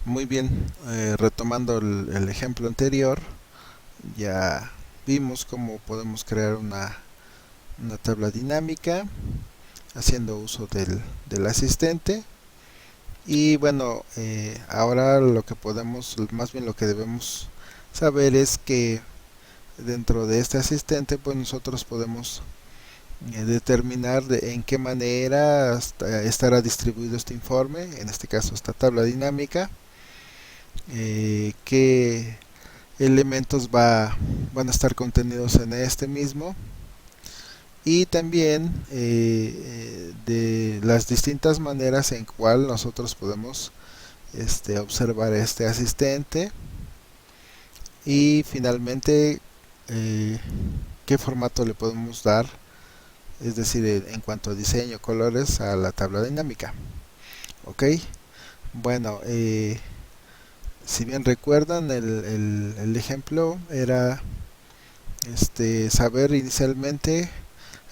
Muy bien, retomando el ejemplo anterior, ya vimos cómo podemos crear una tabla dinámica haciendo uso del asistente. Y bueno, ahora lo que podemos, más bien lo que debemos saber es que dentro de este asistente, pues nosotros podemos determinar en qué manera estará distribuido este informe, en este caso esta tabla dinámica, qué elementos van a estar contenidos en este mismo, y también de las distintas maneras en cual nosotros podemos observar este asistente, y finalmente eh, qué formato le podemos dar, es decir, en cuanto a diseño, colores, a la tabla dinámica. Ok, bueno, si bien recuerdan, el ejemplo era saber inicialmente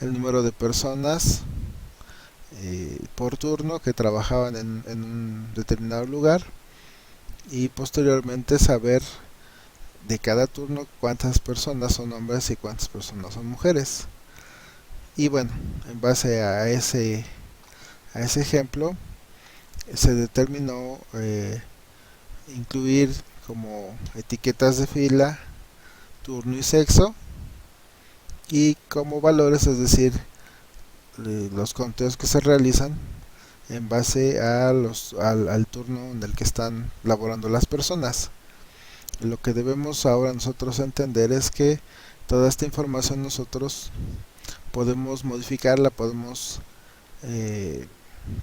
el número de personas por turno que trabajaban en un determinado lugar, y posteriormente saber de cada turno cuántas personas son hombres y cuántas personas son mujeres. Y bueno, en base a ese ejemplo se determinó incluir como etiquetas de fila turno y sexo, y como valores, es decir, los conteos que se realizan en base al turno en el que están laborando las personas. Lo que debemos ahora nosotros entender es que toda esta información nosotros podemos modificarla, podemos eh,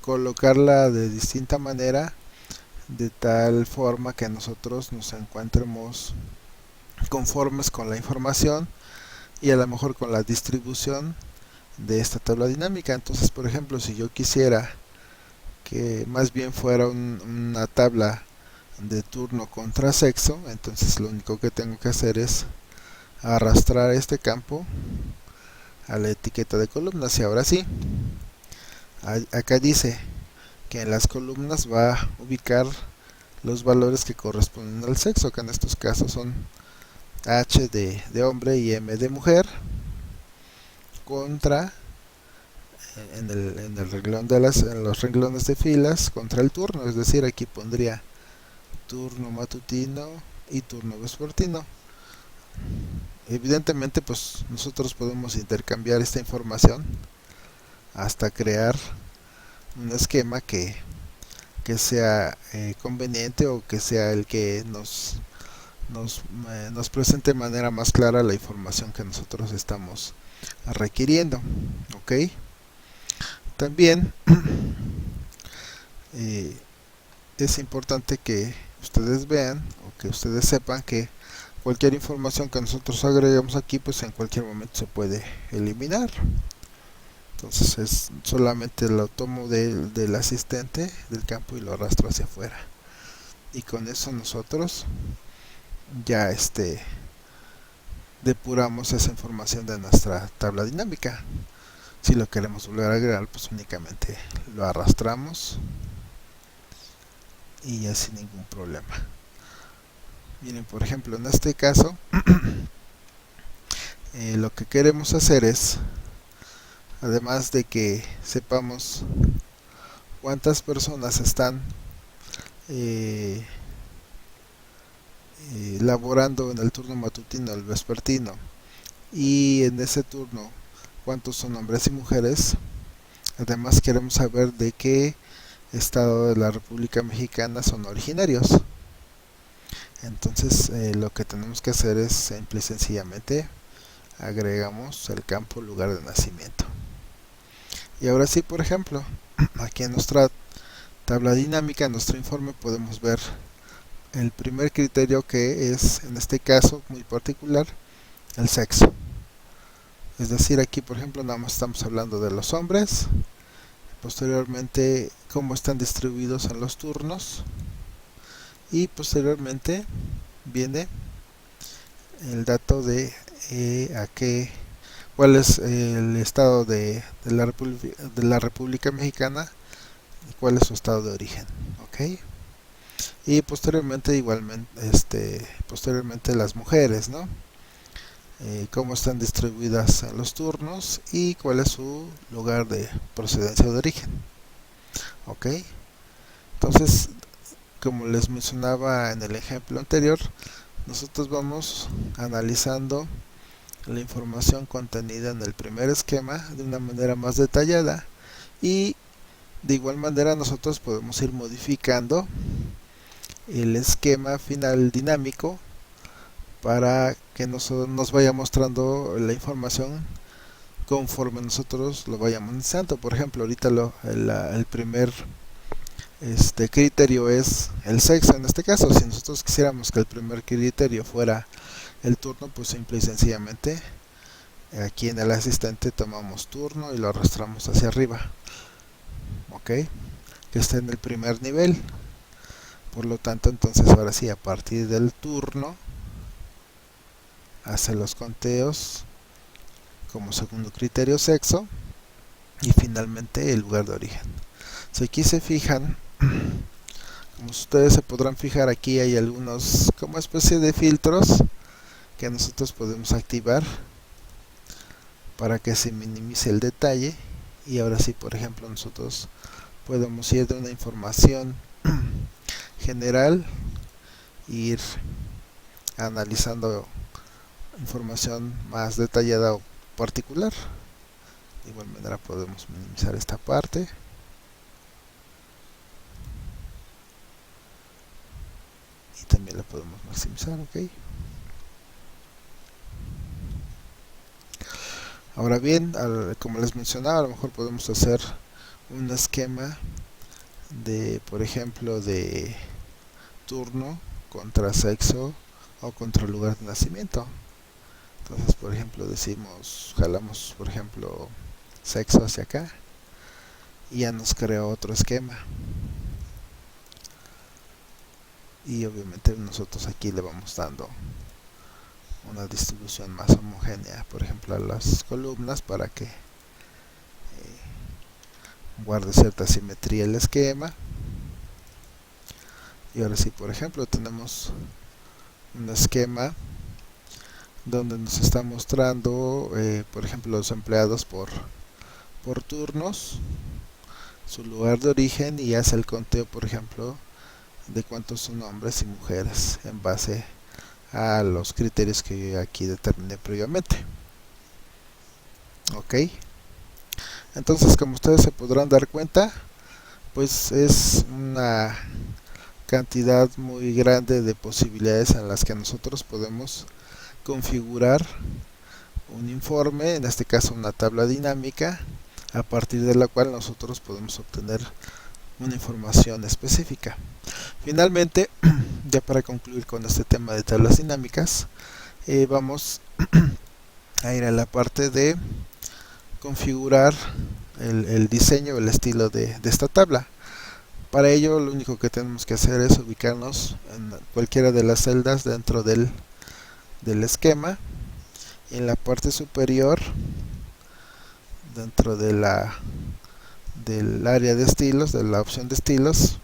colocarla de distinta manera, de tal forma que nosotros nos encontremos conformes con la información y a lo mejor con la distribución de esta tabla dinámica. Entonces, por ejemplo, si yo quisiera que más bien fuera una tabla de turno contra sexo, entonces lo único que tengo que hacer es arrastrar este campo a la etiqueta de columnas. Y ahora sí, acá dice que en las columnas va a ubicar los valores que corresponden al sexo, que en estos casos son H de hombre y M de mujer, contra en el renglón en los renglones de filas contra el turno, es decir, aquí pondría turno matutino y turno vespertino. Evidentemente, pues nosotros podemos intercambiar esta información hasta crear un esquema que sea conveniente, o que sea el que nos presente de manera más clara la información que nosotros estamos requiriendo. Ok, también eh, es importante que ustedes vean o que ustedes sepan que cualquier información que nosotros agreguemos aquí, pues en cualquier momento se puede eliminar. Entonces es solamente lo tomo del asistente del campo y lo arrastro hacia afuera, y con eso nosotros ya depuramos esa información de nuestra tabla dinámica. Si lo queremos volver a agregar, pues únicamente lo arrastramos y ya sin ningún problema. Miren, por ejemplo, en este caso lo que queremos hacer es, además de que sepamos cuántas personas están eh, laborando en el turno matutino, el vespertino, y en ese turno cuántos son hombres y mujeres, además queremos saber de qué estado de la República Mexicana son originarios. Entonces lo que tenemos que hacer es simple y sencillamente agregamos el campo lugar de nacimiento. Y ahora sí, por ejemplo, aquí en nuestra tabla dinámica, en nuestro informe, podemos ver el primer criterio, que es, en este caso muy particular, el sexo. Es decir, aquí por ejemplo nada más estamos hablando de los hombres, posteriormente cómo están distribuidos en los turnos, y posteriormente viene el dato de a qué, cuál es el estado de la República Mexicana y cuál es su estado de origen. ¿Ok? y posteriormente posteriormente las mujeres, ¿no? Cómo están distribuidas en los turnos y cuál es su lugar de procedencia o de origen. Ok, entonces, como les mencionaba en el ejemplo anterior, nosotros vamos analizando la información contenida en el primer esquema de una manera más detallada, y de igual manera nosotros podemos ir modificando el esquema final dinámico para que nos vaya mostrando la información conforme nosotros lo vayamos iniciando. Por ejemplo, ahorita el primer criterio es el sexo. En este caso, si nosotros quisiéramos que el primer criterio fuera el turno, pues simple y sencillamente aquí en el asistente tomamos turno y lo arrastramos hacia arriba, ok, que esté en el primer nivel. Por lo tanto, entonces ahora sí, a partir del turno hace los conteos como segundo criterio sexo y finalmente el lugar de origen. Si aquí se fijan, como ustedes se podrán fijar, aquí hay algunos como especie de filtros que nosotros podemos activar para que se minimice el detalle. Y ahora sí, por ejemplo, nosotros podemos ir de una información general, ir analizando información más detallada o particular. De igual manera podemos minimizar esta parte y también la podemos maximizar, ok. Ahora bien, como les mencionaba, a lo mejor podemos hacer un esquema de, por ejemplo, de turno contra sexo o contra lugar de nacimiento. Entonces, por ejemplo, jalamos, por ejemplo, sexo hacia acá y ya nos creó otro esquema. Y obviamente nosotros aquí le vamos dando una distribución más homogénea, por ejemplo, a las columnas para que guarde cierta simetría el esquema. Y ahora sí, por ejemplo, tenemos un esquema donde nos está mostrando, por ejemplo, los empleados por turnos, su lugar de origen, y hace el conteo, por ejemplo, de cuántos son hombres y mujeres en base a los criterios que yo aquí determiné previamente. Ok, entonces, como ustedes se podrán dar cuenta, pues es una cantidad muy grande de posibilidades en las que nosotros podemos configurar un informe, en este caso una tabla dinámica, a partir de la cual nosotros podemos obtener una información específica. Finalmente, ya para concluir con este tema de tablas dinámicas, vamos a ir a la parte de configurar el diseño, el estilo de esta tabla. Para ello, lo único que tenemos que hacer es ubicarnos en cualquiera de las celdas dentro del esquema. En la parte superior, dentro de del área de estilos, de la opción de estilos,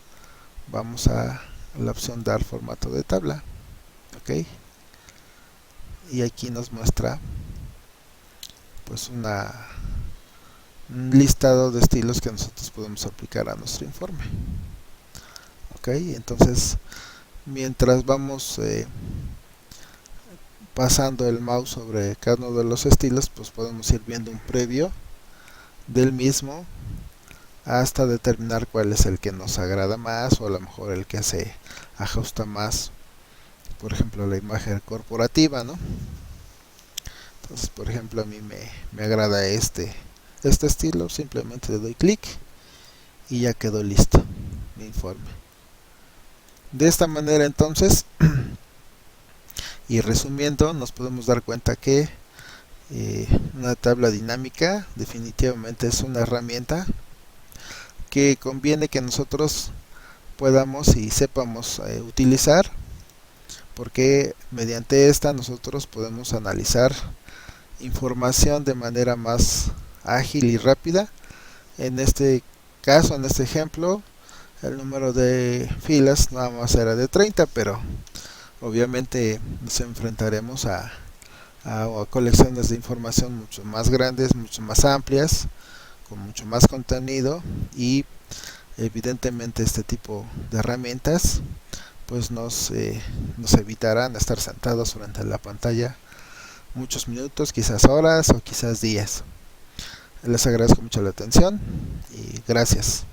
vamos a la opción dar formato de tabla, ok, y aquí nos muestra pues un listado de estilos que nosotros podemos aplicar a nuestro informe. Ok, entonces mientras vamos pasando el mouse sobre cada uno de los estilos, pues podemos ir viendo un previo del mismo hasta determinar cuál es el que nos agrada más, o a lo mejor el que se ajusta más, por ejemplo, la imagen corporativa, ¿no? Entonces, por ejemplo, a mí me agrada este estilo. Simplemente le doy clic y ya quedó listo mi informe. De esta manera, entonces, y resumiendo, nos podemos dar cuenta que una tabla dinámica definitivamente es una herramienta que conviene que nosotros podamos y sepamos utilizar, porque mediante esta nosotros podemos analizar información de manera más ágil y rápida. En este caso, en este ejemplo, el número de filas nada más era de 30, pero obviamente nos enfrentaremos a colecciones de información mucho más grandes, mucho más amplias, con mucho más contenido, y evidentemente este tipo de herramientas pues nos evitarán estar sentados frente a la pantalla muchos minutos, quizás horas o quizás días. Les agradezco mucho la atención y gracias.